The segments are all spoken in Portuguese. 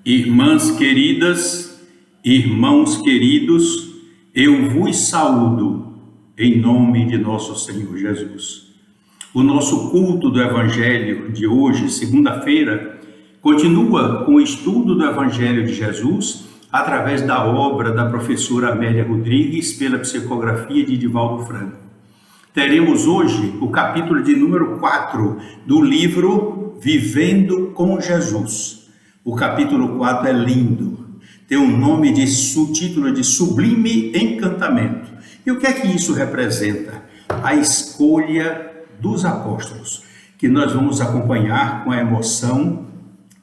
Irmãs queridas, irmãos queridos, eu vos saúdo em nome de nosso Senhor Jesus. O nosso culto do Evangelho de hoje, segunda-feira, continua com o estudo do Evangelho de Jesus através da obra da professora Amélia Rodrigues pela psicografia de Divaldo Franco. Teremos hoje o capítulo de número 4 do livro Vivendo com Jesus. O capítulo 4 é lindo, tem um nome de subtítulo de Sublime Encantamento. E o que é que isso representa? A escolha dos apóstolos, que nós vamos acompanhar com a emoção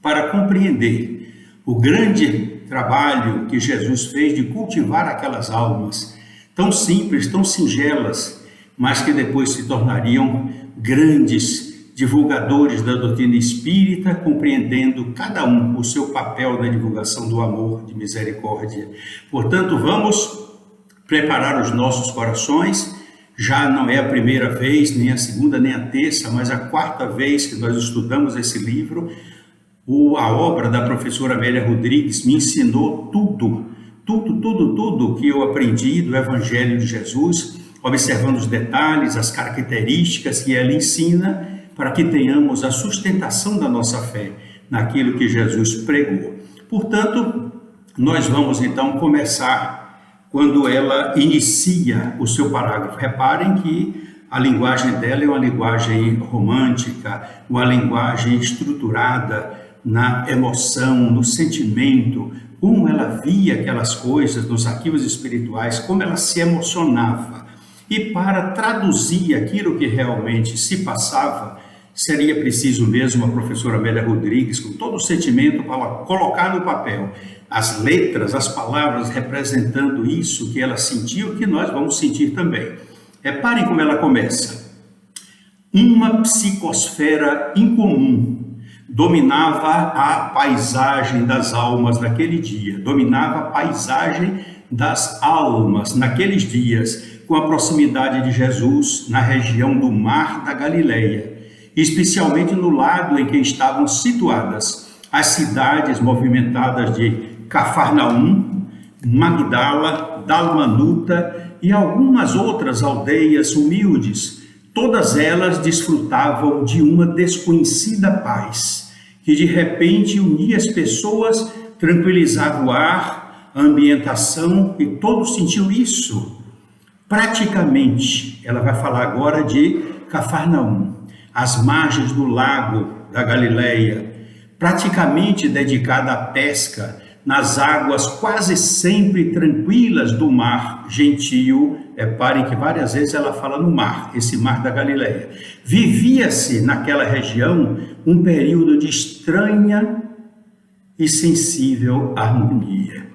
para compreender o grande trabalho que Jesus fez de cultivar aquelas almas tão simples, tão singelas, mas que depois se tornariam grandes divulgadores da doutrina espírita, compreendendo cada um o seu papel na divulgação do amor, de misericórdia. Portanto, vamos preparar os nossos corações. Já não é a primeira vez, nem a segunda, nem a terça, mas a quarta vez que nós estudamos esse livro. A obra da professora Amélia Rodrigues me ensinou tudo que eu aprendi do Evangelho de Jesus, observando os detalhes, as características que ela ensina, para que tenhamos a sustentação da nossa fé naquilo que Jesus pregou. Portanto, nós vamos então começar quando ela inicia o seu parágrafo. Reparem que a linguagem dela é uma linguagem romântica, uma linguagem estruturada na emoção, no sentimento, como ela via aquelas coisas nos arquivos espirituais, como ela se emocionava. E para traduzir aquilo que realmente se passava, seria preciso mesmo a professora Amélia Rodrigues, com todo o sentimento, para colocar no papel as letras, as palavras representando isso que ela sentiu, que nós vamos sentir também. Reparem como ela começa. Uma psicosfera incomum dominava a paisagem das almas naquele dia, dominava a paisagem das almas naqueles dias, com a proximidade de Jesus na região do Mar da Galileia, especialmente no lado em que estavam situadas as cidades movimentadas de Cafarnaum, Magdala, Dalmanuta e algumas outras aldeias humildes. Todas elas desfrutavam de uma desconhecida paz, que de repente unia as pessoas, tranquilizava o ar, a ambientação, e todos sentiam isso. Praticamente, ela vai falar agora de Cafarnaum, as margens do lago da Galileia, praticamente dedicada à pesca, nas águas quase sempre tranquilas do mar gentio. Reparem que várias vezes ela fala no mar, esse mar da Galileia. Vivia-se naquela região um período de estranha e sensível harmonia.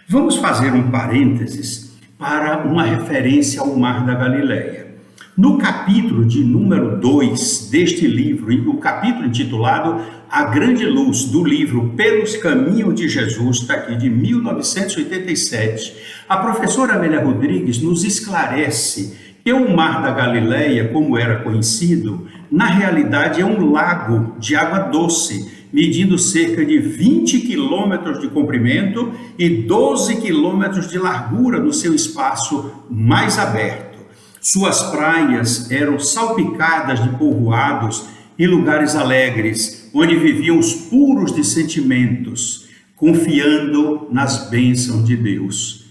Vamos fazer um parênteses para uma referência ao Mar da Galileia. No capítulo de número 2 deste livro, o capítulo intitulado A Grande Luz, do livro Pelos Caminhos de Jesus, está aqui de 1987, a professora Amélia Rodrigues nos esclarece que o Mar da Galileia, como era conhecido, na realidade é um lago de água doce, medindo cerca de 20 quilômetros de comprimento e 12 quilômetros de largura no seu espaço mais aberto. Suas praias eram salpicadas de povoados e lugares alegres, onde viviam os puros de sentimentos, confiando nas bênçãos de Deus.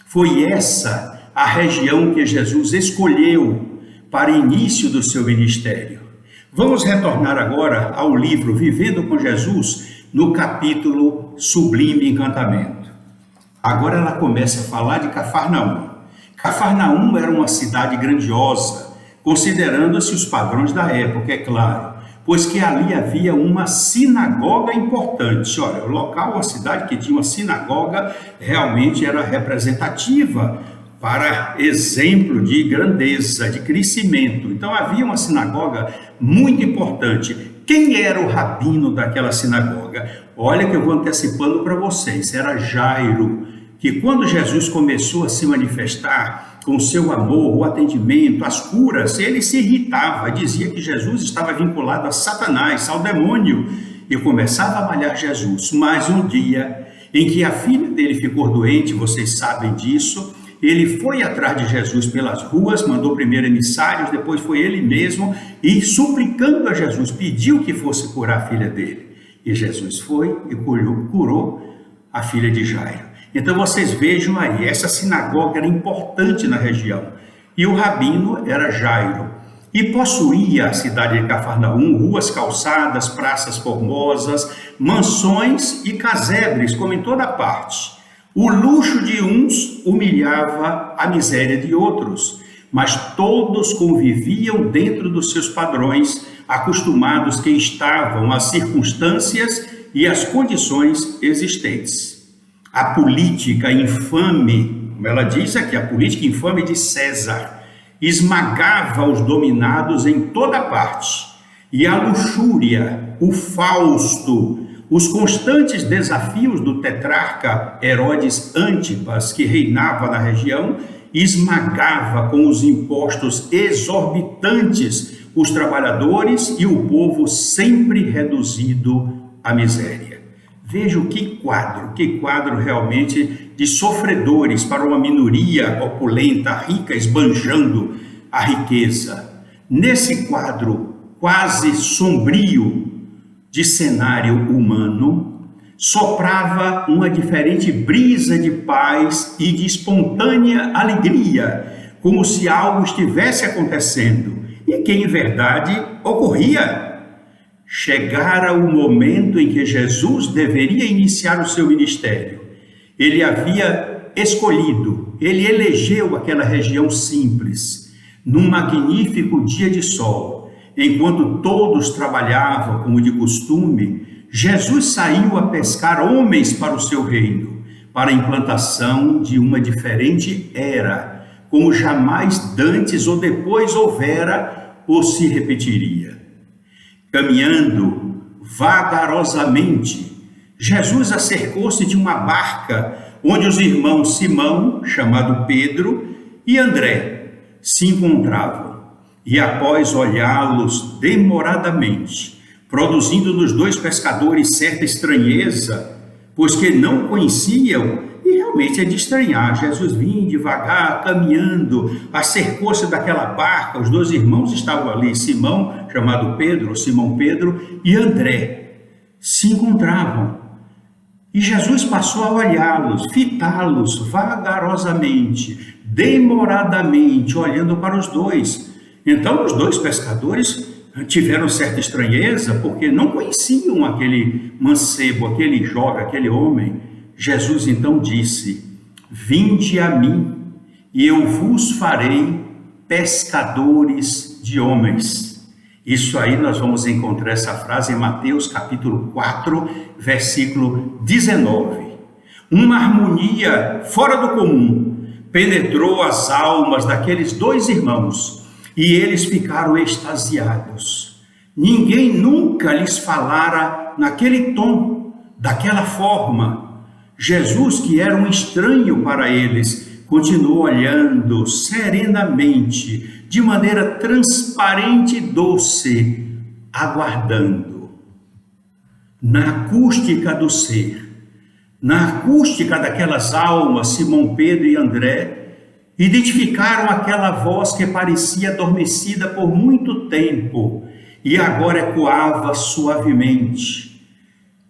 Foi essa a região que Jesus escolheu para início do seu ministério. Vamos retornar agora ao livro Vivendo com Jesus, no capítulo Sublime Encantamento. Agora ela começa a falar de Cafarnaum. Cafarnaum era uma cidade grandiosa, considerando-se os padrões da época, é claro, pois que ali havia uma sinagoga importante. Olha, o local, a cidade que tinha uma sinagoga, realmente era representativa para exemplo de grandeza, de crescimento. Então havia uma sinagoga muito importante. Quem era o rabino daquela sinagoga? Olha que eu vou antecipando para vocês, era Jairo, que quando Jesus começou a se manifestar com o seu amor, o atendimento, as curas, ele se irritava, dizia que Jesus estava vinculado a Satanás, ao demônio, e começava a malhar Jesus. Mas um dia em que a filha dele ficou doente, vocês sabem disso, ele foi atrás de Jesus pelas ruas, mandou primeiro emissários, depois foi ele mesmo e, suplicando a Jesus, pediu que fosse curar a filha dele. E Jesus foi e curou a filha de Jairo. Então vocês vejam aí, essa sinagoga era importante na região. E o rabino era Jairo. E possuía a cidade de Cafarnaum ruas calçadas, praças formosas, mansões e casebres, como em toda parte. O luxo de uns humilhava a miséria de outros, mas todos conviviam dentro dos seus padrões, acostumados que estavam às circunstâncias e às condições existentes. A política infame, como ela diz aqui, a política infame de César, esmagava os dominados em toda parte, e a luxúria, o fausto, os constantes desafios do tetrarca Herodes Antipas, que reinava na região, esmagava com os impostos exorbitantes os trabalhadores e o povo sempre reduzido à miséria. Veja que quadro realmente de sofredores para uma minoria opulenta, rica, esbanjando a riqueza. Nesse quadro quase sombrio de cenário humano, soprava uma diferente brisa de paz e de espontânea alegria, como se algo estivesse acontecendo, e que em verdade ocorria. Chegara o momento em que Jesus deveria iniciar o seu ministério. Ele havia escolhido, ele elegeu aquela região simples, num magnífico dia de sol. Enquanto todos trabalhavam como de costume, Jesus saiu a pescar homens para o seu reino, para a implantação de uma diferente era, como jamais dantes ou depois houvera ou se repetiria. Caminhando vagarosamente, Jesus acercou-se de uma barca onde os irmãos Simão, chamado Pedro, e André se encontravam. E após olhá-los demoradamente, produzindo nos dois pescadores certa estranheza, pois que não conheciam, e realmente é de estranhar, Jesus vinha devagar, caminhando, acercou-se daquela barca, os dois irmãos estavam ali, Simão, chamado Pedro, Simão Pedro, e André, se encontravam. E Jesus passou a olhá-los, fitá-los vagarosamente, demoradamente, olhando para os dois. Então os dois pescadores tiveram certa estranheza, porque não conheciam aquele mancebo, aquele jovem, aquele homem. Jesus então disse: vinde a mim, e eu vos farei pescadores de homens. Isso aí nós vamos encontrar essa frase em Mateus capítulo 4, versículo 19. Uma harmonia fora do comum penetrou as almas daqueles dois irmãos, e eles ficaram extasiados. Ninguém nunca lhes falara naquele tom, daquela forma. Jesus, que era um estranho para eles, continuou olhando serenamente, de maneira transparente e doce, aguardando. Na acústica do ser, na acústica daquelas almas, Simão Pedro e André, identificaram aquela voz que parecia adormecida por muito tempo e agora ecoava suavemente.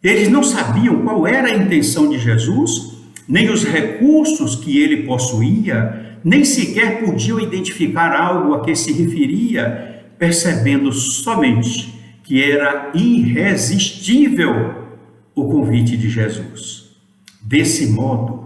Eles não sabiam qual era a intenção de Jesus, nem os recursos que ele possuía, nem sequer podiam identificar algo a que se referia, percebendo somente que era irresistível o convite de Jesus. Desse modo,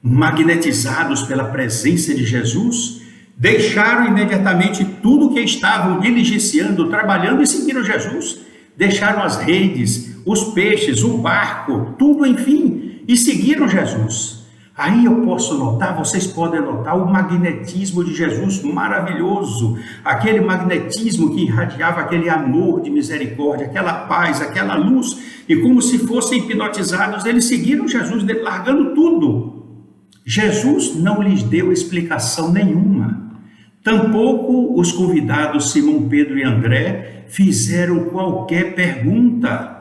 magnetizados pela presença de Jesus, deixaram imediatamente tudo o que estavam diligenciando, trabalhando e seguiram Jesus. Deixaram as redes, os peixes, o barco, tudo, enfim, e seguiram Jesus. Aí eu posso notar, vocês podem notar o magnetismo de Jesus maravilhoso, aquele magnetismo que irradiava aquele amor de misericórdia, aquela paz, aquela luz, e como se fossem hipnotizados, eles seguiram Jesus, largando tudo. Jesus não lhes deu explicação nenhuma. Tampouco os convidados Simão Pedro e André fizeram qualquer pergunta.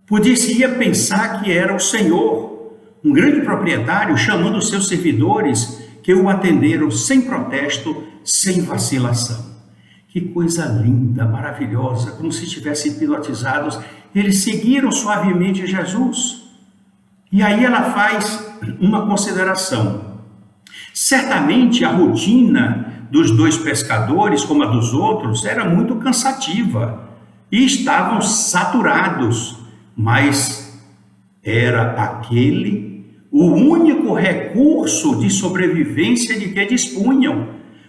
Podia pensar que era o Senhor, um grande proprietário, chamando os seus servidores, que o atenderam sem protesto, sem vacilação. Que coisa linda, maravilhosa, como se estivessem hipnotizados. Eles seguiram suavemente Jesus. E aí ela faz uma consideração. Certamente a rotina dos dois pescadores, como a dos outros, era muito cansativa e estavam saturados, mas era aquele o único recurso de sobrevivência de que dispunham.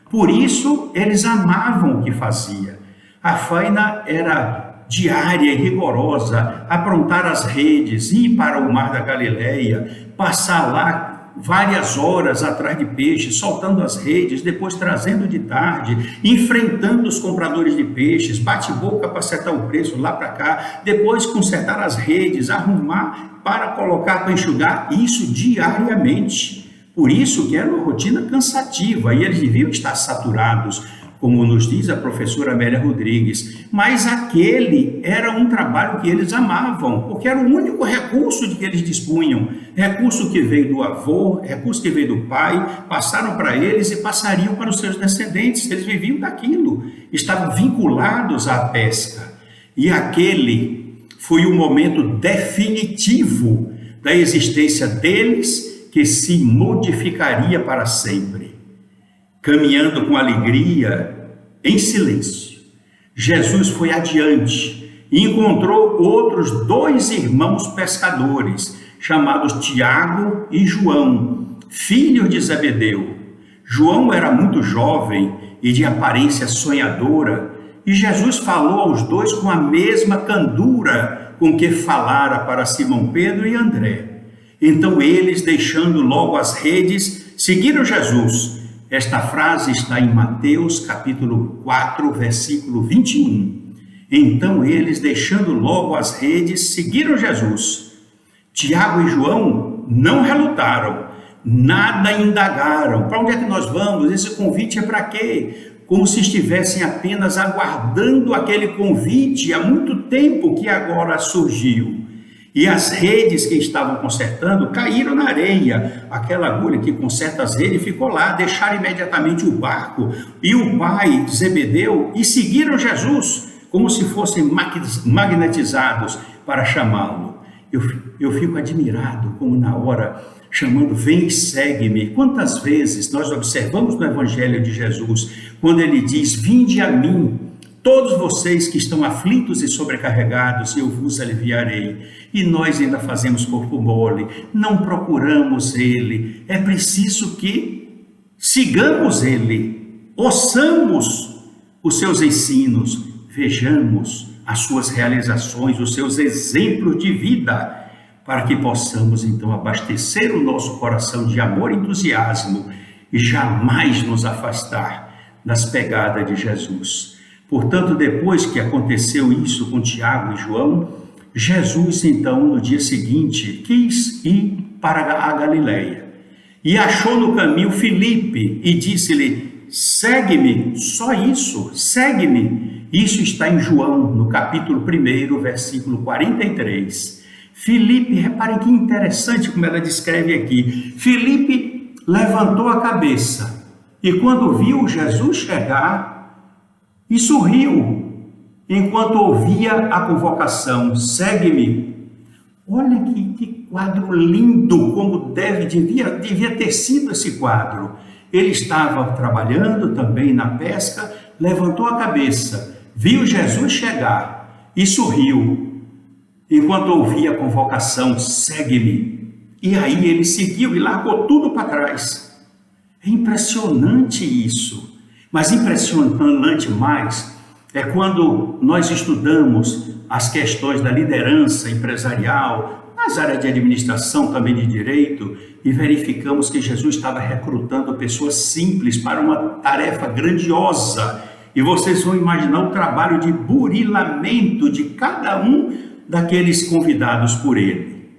Por isso eles amavam o que fazia. A faina era diária e rigorosa, aprontar as redes, ir para o mar da Galileia, passar lá várias horas atrás de peixes, soltando as redes, depois trazendo de tarde, enfrentando os compradores de peixes, bate-boca para acertar o preço lá para cá, depois consertar as redes, arrumar para colocar para enxugar, isso diariamente. Por isso que era uma rotina cansativa e eles deviam estar saturados, como nos diz a professora Amélia Rodrigues, mas aquele era um trabalho que eles amavam, porque era o único recurso de que eles dispunham, recurso que veio do avô, recurso que veio do pai, passaram para eles e passariam para os seus descendentes, eles viviam daquilo, estavam vinculados à pesca, e aquele foi o momento definitivo da existência deles, que se modificaria para sempre. Caminhando com alegria, em silêncio, Jesus foi adiante e encontrou outros 2 irmãos pescadores, chamados Tiago e João, filhos de Zebedeu. João era muito jovem e de aparência sonhadora, e Jesus falou aos 2 com a mesma candura com que falara para Simão Pedro e André. Então eles, deixando logo as redes, seguiram Jesus. Esta frase está em Mateus capítulo 4, versículo 21. Então eles, deixando logo as redes, seguiram Jesus. Tiago e João não relutaram, nada indagaram. Para onde é que nós vamos? Esse convite é para quê? Como se estivessem apenas aguardando aquele convite há muito tempo que agora surgiu. E as redes que estavam consertando caíram na areia. Aquela agulha que conserta as redes ficou lá, deixaram imediatamente o barco e o pai Zebedeu e seguiram Jesus, como se fossem magnetizados para chamá-lo. Eu fico admirado como na hora, chamando, vem e segue-me. Quantas vezes nós observamos no Evangelho de Jesus, quando ele diz, vinde a mim, todos vocês que estão aflitos e sobrecarregados, eu vos aliviarei. E nós ainda fazemos corpo mole, não procuramos ele. É preciso que sigamos ele, ouçamos os seus ensinos, vejamos as suas realizações, os seus exemplos de vida, para que possamos então abastecer o nosso coração de amor e entusiasmo e jamais nos afastar das pegadas de Jesus. Portanto, depois que aconteceu isso com Tiago e João, Jesus, então, no dia seguinte, quis ir para a Galileia. E achou no caminho Filipe e disse-lhe, segue-me, só isso, segue-me. Isso está em João, no capítulo 1, versículo 43. Filipe, reparem que interessante como ela descreve aqui. Filipe levantou a cabeça e quando viu Jesus chegar, e sorriu, enquanto ouvia a convocação, segue-me. Olha que quadro lindo, como devia ter sido esse quadro. Ele estava trabalhando também na pesca, levantou a cabeça, viu Jesus chegar e sorriu, enquanto ouvia a convocação, segue-me. E aí ele seguiu e largou tudo para trás. É impressionante isso. Mas impressionante mais é quando nós estudamos as questões da liderança empresarial, nas áreas de administração, também de direito, e verificamos que Jesus estava recrutando pessoas simples para uma tarefa grandiosa. E vocês vão imaginar o trabalho de burilamento de cada um daqueles convidados por ele.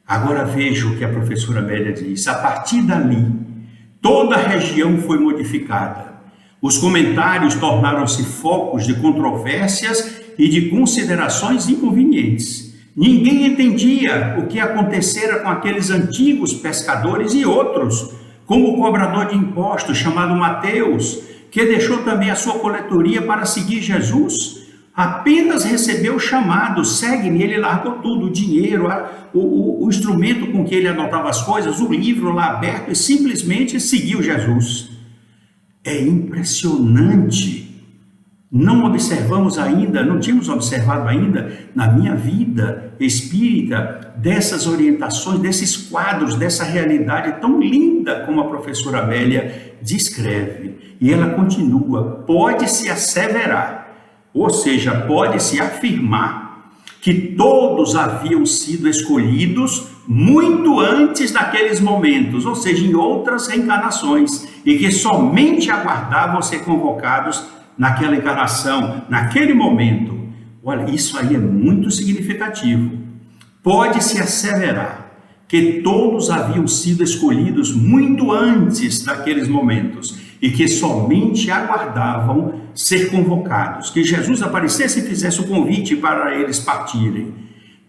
Agora veja o que a professora Amélia diz. A partir dali, toda a região foi modificada. Os comentários tornaram-se focos de controvérsias e de considerações inconvenientes. Ninguém entendia o que acontecera com aqueles antigos pescadores e outros, como o cobrador de impostos chamado Mateus, que deixou também a sua coletoria para seguir Jesus. Apenas recebeu o chamado, segue-me, ele largou tudo, o dinheiro, o instrumento com que ele anotava as coisas, o livro lá aberto, e simplesmente seguiu Jesus. É impressionante. Não observamos ainda, não tínhamos observado ainda na minha vida espírita dessas orientações, desses quadros, dessa realidade tão linda como a professora Amélia descreve. E ela continua: pode-se asseverar, ou seja, pode-se afirmar que todos haviam sido escolhidos muito antes daqueles momentos, ou seja, em outras reencarnações, e que somente aguardavam ser convocados naquela encarnação, naquele momento. Olha, isso aí é muito significativo. Pode-se asseverar que todos haviam sido escolhidos muito antes daqueles momentos e que somente aguardavam ser convocados, que Jesus aparecesse e fizesse o convite para eles partirem.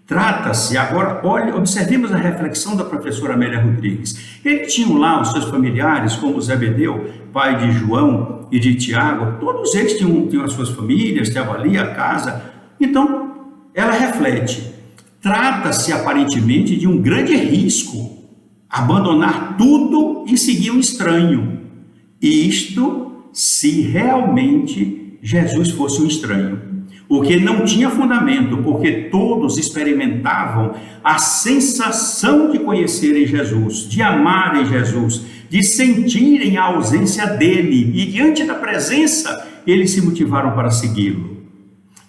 Trata-se, agora, olha, observemos a reflexão da professora Amélia Rodrigues. Eles tinham lá os seus familiares, como Zebedeu, pai de João e de Tiago, todos eles tinham as suas famílias, estavam ali, a casa. Então, ela reflete, trata-se aparentemente de um grande risco, abandonar tudo e seguir um estranho. Isto se realmente Jesus fosse um estranho. O que não tinha fundamento, porque todos experimentavam a sensação de conhecerem Jesus, de amarem Jesus, de sentirem a ausência dele, e diante da presença, eles se motivaram para segui-lo.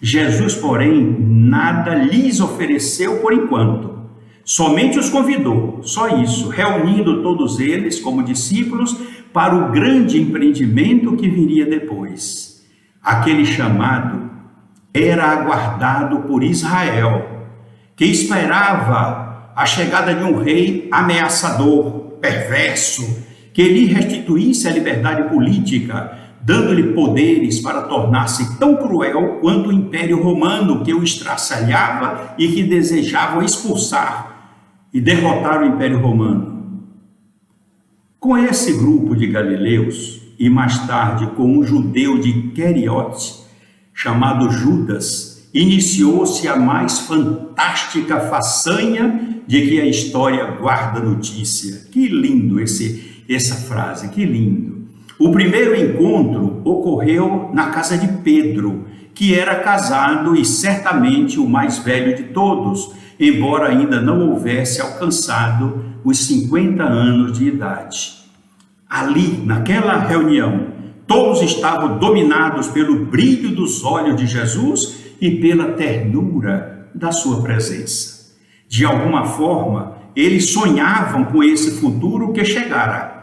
Jesus, porém, nada lhes ofereceu por enquanto, somente os convidou, só isso, reunindo todos eles como discípulos para o grande empreendimento que viria depois. Aquele chamado era aguardado por Israel, que esperava a chegada de um rei ameaçador, perverso, que lhe restituísse a liberdade política, dando-lhe poderes para tornar-se tão cruel quanto o Império Romano, que o estraçalhava e que desejava expulsar e derrotar o Império Romano. Com esse grupo de galileus, e mais tarde com um judeu de Queriote, chamado Judas, iniciou-se a mais fantástica façanha de que a história guarda notícia. Que lindo essa frase, que lindo. O primeiro encontro ocorreu na casa de Pedro, que era casado e certamente o mais velho de todos, embora ainda não houvesse alcançado os 50 anos de idade. Ali, naquela reunião, todos estavam dominados pelo brilho dos olhos de Jesus e pela ternura da sua presença. De alguma forma, eles sonhavam com esse futuro que chegara.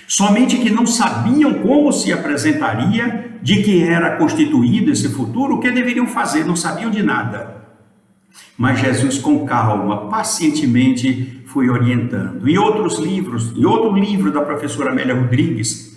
Somente que não sabiam como se apresentaria, de que era constituído esse futuro, o que deveriam fazer, não sabiam de nada. Mas Jesus, com calma, pacientemente, foi orientando. Em outros livros, em outro livro da professora Amélia Rodrigues,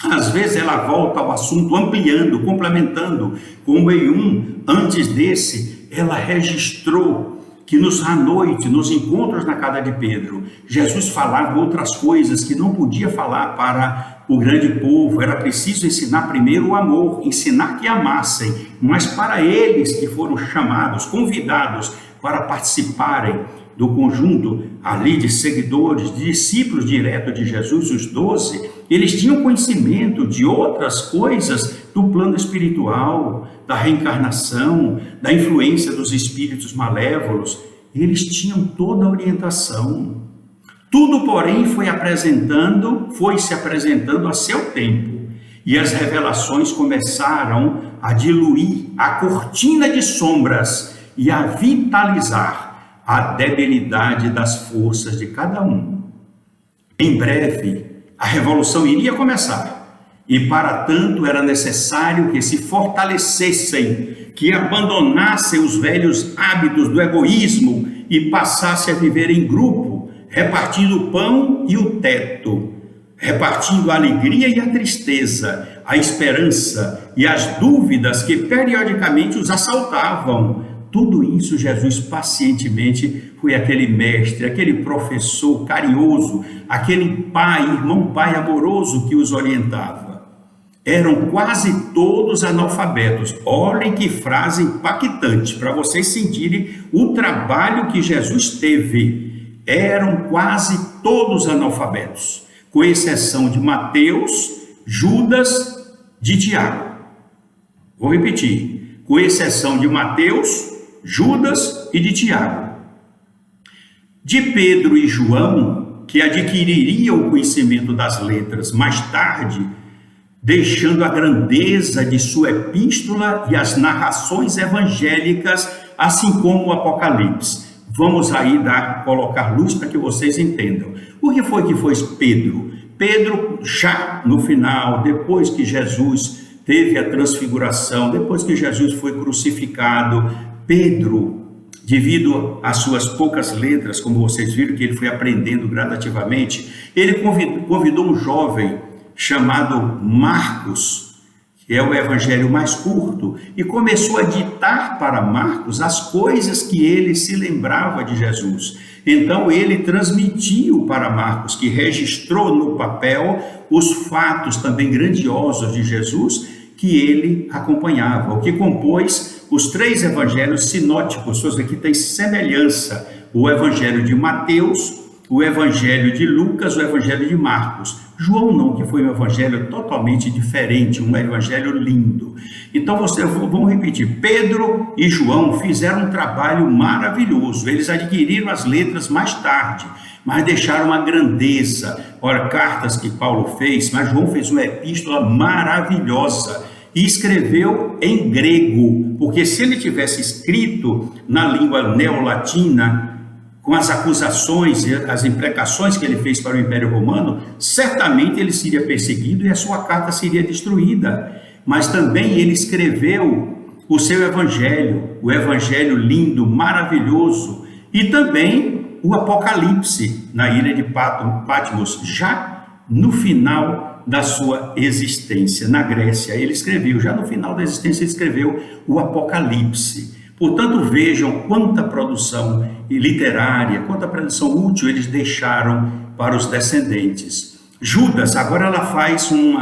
às vezes ela volta ao assunto ampliando, complementando, como em um antes desse, ela registrou que à noite, nos encontros na casa de Pedro, Jesus falava outras coisas que não podia falar para o grande povo. Era preciso ensinar primeiro o amor, ensinar que amassem, mas para eles que foram chamados, convidados para participarem do conjunto ali de seguidores, de discípulos diretos de Jesus, os 12, eles tinham conhecimento de outras coisas do plano espiritual, da reencarnação, da influência dos espíritos malévolos. Eles tinham toda a orientação. Tudo, porém, foi se apresentando a seu tempo, e as revelações começaram a diluir a cortina de sombras e a vitalizar a debilidade das forças de cada um. Em breve, a revolução iria começar, e para tanto era necessário que se fortalecessem, que abandonassem os velhos hábitos do egoísmo e passassem a viver em grupo, repartindo o pão e o teto, repartindo a alegria e a tristeza, a esperança e as dúvidas que periodicamente os assaltavam, tudo isso Jesus pacientemente foi aquele mestre, aquele professor carinhoso, aquele pai, irmão pai amoroso que os orientava. Eram quase todos analfabetos. Olhem que frase impactante, para vocês sentirem o trabalho que Jesus teve. Eram quase todos analfabetos, com exceção de Mateus, Judas, de Tiago. Vou repetir, com exceção de Mateus, Judas e de Tiago. De Pedro e João, que adquiririam o conhecimento das letras mais tarde, deixando a grandeza de sua epístola e as narrações evangélicas, assim como o Apocalipse. Vamos aí colocar luz para que vocês entendam. O que foi Pedro? Pedro, já no final, depois que Jesus teve a transfiguração, depois que Jesus foi crucificado, Pedro, devido às suas poucas letras, como vocês viram que ele foi aprendendo gradativamente, ele convidou um jovem chamado Marcos, que é o evangelho mais curto, e começou a ditar para Marcos as coisas que ele se lembrava de Jesus. Então ele transmitiu para Marcos, que registrou no papel os fatos também grandiosos de Jesus que ele acompanhava, o que compôs os 3 evangelhos sinóticos. Aqui tem semelhança: o evangelho de Mateus, o evangelho de Lucas, o evangelho de Marcos. João não, que foi um evangelho totalmente diferente, um evangelho lindo. Então vamos repetir, Pedro e João fizeram um trabalho maravilhoso. Eles adquiriram as letras mais tarde, mas deixaram uma grandeza. Ora, cartas que Paulo fez, mas João fez uma epístola maravilhosa e escreveu em grego, porque se ele tivesse escrito na língua neolatina, com as acusações e as imprecações que ele fez para o Império Romano, certamente ele seria perseguido e a sua carta seria destruída. Mas também ele escreveu o seu evangelho, o evangelho lindo, maravilhoso, e também o Apocalipse na ilha de Patmos, já no final da sua existência, na Grécia. Ele escreveu, já no final da existência, ele escreveu o Apocalipse. Portanto, vejam quanta produção literária, quanta produção útil eles deixaram para os descendentes. Judas, agora ela faz um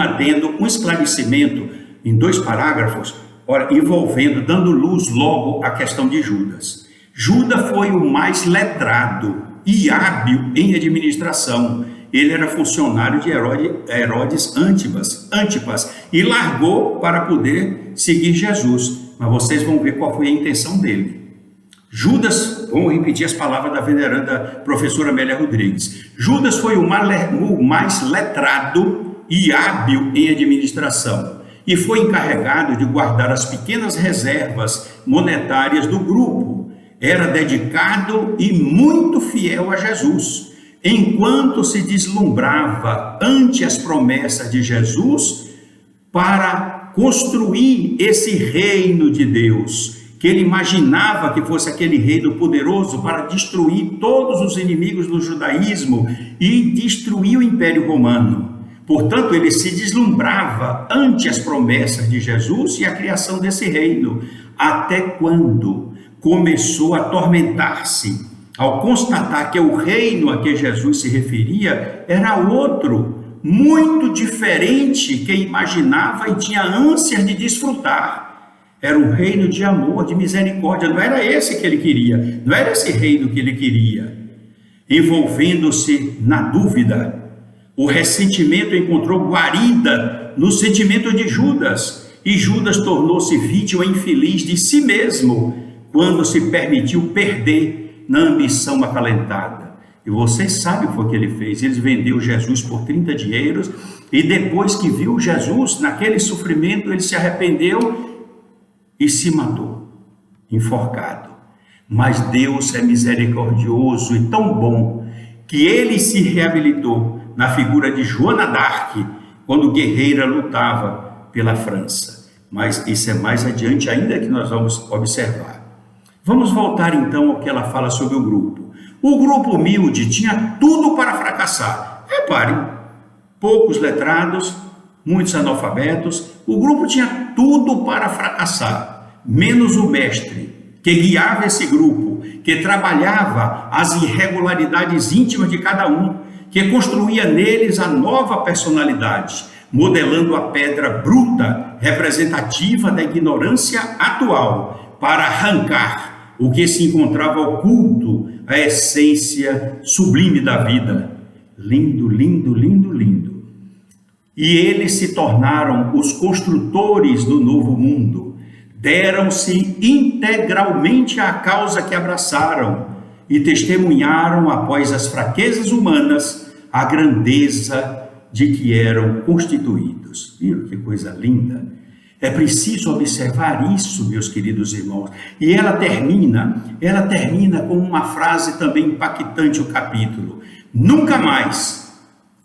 adendo, um esclarecimento em 2 parágrafos, envolvendo, dando luz logo à questão de Judas. Judas foi o mais letrado e hábil em administração. Ele era funcionário de Herodes Antipas e largou para poder seguir Jesus. Mas vocês vão ver qual foi a intenção dele. Judas, vamos repetir as palavras da veneranda professora Amélia Rodrigues. Judas foi o mais letrado e hábil em administração e foi encarregado de guardar as pequenas reservas monetárias do grupo. Era dedicado e muito fiel a Jesus, enquanto se deslumbrava ante as promessas de Jesus para construir esse reino de Deus, que ele imaginava que fosse aquele reino poderoso para destruir todos os inimigos do judaísmo e destruir o Império Romano. Portanto, ele se deslumbrava ante as promessas de Jesus e a criação desse reino, até quando começou a atormentar-se, ao constatar que o reino a que Jesus se referia era outro, muito diferente que imaginava e tinha ânsias de desfrutar. Era um reino de amor, de misericórdia. Não era esse que ele queria, não era esse reino que ele queria. Envolvendo-se na dúvida, o ressentimento encontrou guarida no sentimento de Judas, e Judas tornou-se vítima infeliz de si mesmo quando se permitiu perder na ambição acalentada. E vocês sabem o que foi que ele fez. Ele vendeu Jesus por 30 dinheiros e depois que viu Jesus naquele sofrimento, ele se arrependeu e se matou, enforcado. Mas Deus é misericordioso e tão bom que ele se reabilitou na figura de Joana d'Arc, quando guerreira lutava pela França. Mas isso é mais adiante ainda que nós vamos observar. Vamos voltar então ao que ela fala sobre o grupo. O grupo humilde tinha tudo para fracassar. Reparem, poucos letrados, muitos analfabetos. O grupo tinha tudo para fracassar. menos o mestre, que guiava esse grupo, que trabalhava as irregularidades íntimas de cada um, que construía neles a nova personalidade, modelando a pedra bruta, representativa da ignorância atual, para arrancar o que se encontrava oculto, a essência sublime da vida. Lindo, lindo, lindo, lindo. E eles se tornaram os construtores do novo mundo. Deram-se integralmente à causa que abraçaram e testemunharam, após as fraquezas humanas, a grandeza de que eram constituídos. Viram que coisa linda? É preciso observar isso, meus queridos irmãos. E ela termina com uma frase também impactante, o capítulo. Nunca mais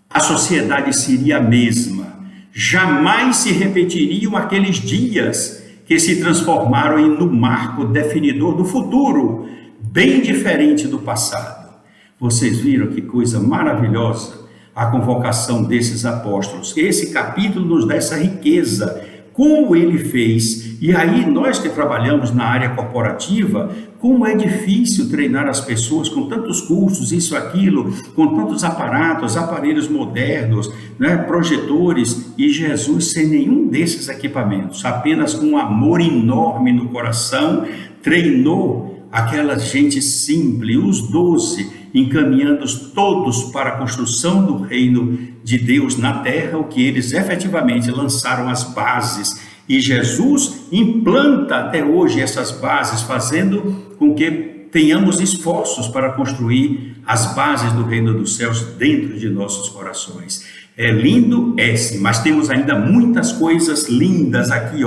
a sociedade seria a mesma. Jamais se repetiriam aqueles dias que se transformaram no marco definidor do futuro, bem diferente do passado. Vocês viram que coisa maravilhosa a convocação desses apóstolos. Esse capítulo nos dá essa riqueza, como ele fez. E aí nós que trabalhamos na área corporativa, como é difícil treinar as pessoas com tantos cursos, isso, aquilo, com tantos aparatos, aparelhos modernos, né, projetores, e Jesus sem nenhum desses equipamentos, apenas com um amor enorme no coração, treinou aquela gente simples, os 12, encaminhando todos para a construção do reino de Deus na terra, o que eles efetivamente lançaram as bases. E Jesus implanta até hoje essas bases, fazendo com que tenhamos esforços para construir as bases do reino dos céus dentro de nossos corações. É lindo, sim, mas temos ainda muitas coisas lindas aqui,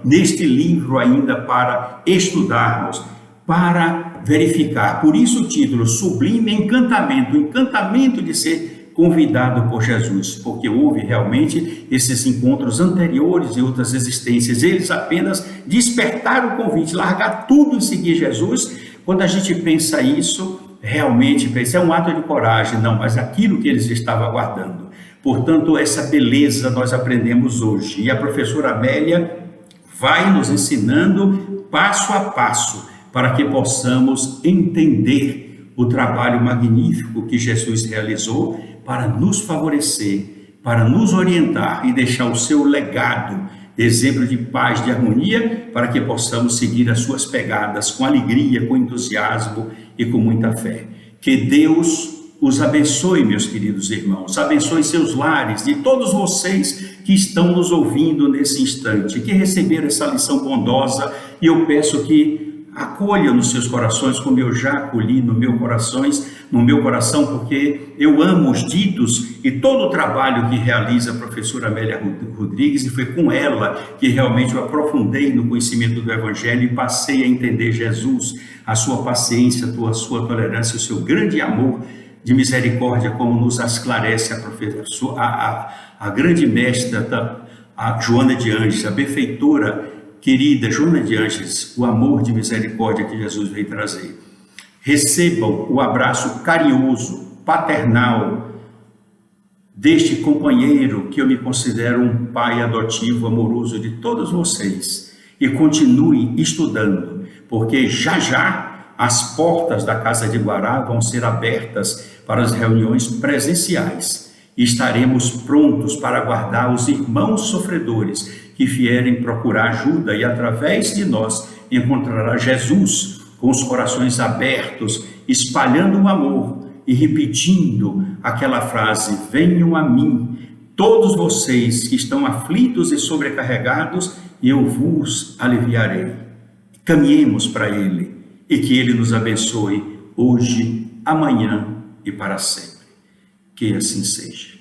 neste livro ainda para estudarmos, para verificar. Por isso o título, Sublime Encantamento, o encantamento de ser convidado por Jesus, porque houve realmente esses encontros anteriores e outras existências. Eles apenas despertaram o convite, largar tudo e seguir Jesus. Quando a gente pensa isso, realmente pensa, é um ato de coragem, não, mas aquilo que eles estavam aguardando. Portanto, essa beleza nós aprendemos hoje. E a professora Amélia vai nos ensinando passo a passo, para que possamos entender o trabalho magnífico que Jesus realizou para nos favorecer, para nos orientar e deixar o seu legado, exemplo de paz, de harmonia, para que possamos seguir as suas pegadas com alegria, com entusiasmo e com muita fé. Que Deus os abençoe, meus queridos irmãos, abençoe seus lares, de todos vocês que estão nos ouvindo nesse instante, que receberam essa lição bondosa, e eu peço que acolha nos seus corações, como eu já acolhi no meu coração, porque eu amo os ditos e todo o trabalho que realiza a professora Amélia Rodrigues, e foi com ela que realmente eu aprofundei no conhecimento do Evangelho e passei a entender Jesus, a sua paciência, a sua tolerância, o seu grande amor de misericórdia, como nos esclarece a grande mestra, a Joana de Ângeles, a benfeitora querida Joana de Ângeles, o amor de misericórdia que Jesus veio trazer. Recebam o abraço carinhoso, paternal, deste companheiro que eu me considero um pai adotivo, amoroso de todos vocês. E continue estudando, porque já já as portas da Casa de Guará vão ser abertas para as reuniões presenciais. E estaremos prontos para aguardar os irmãos sofredores que vierem procurar ajuda, e através de nós encontrará Jesus com os corações abertos, espalhando o amor e repetindo aquela frase: venham a mim, todos vocês que estão aflitos e sobrecarregados, e eu vos aliviarei. Caminhemos para Ele, e que Ele nos abençoe hoje, amanhã e para sempre. Que assim seja.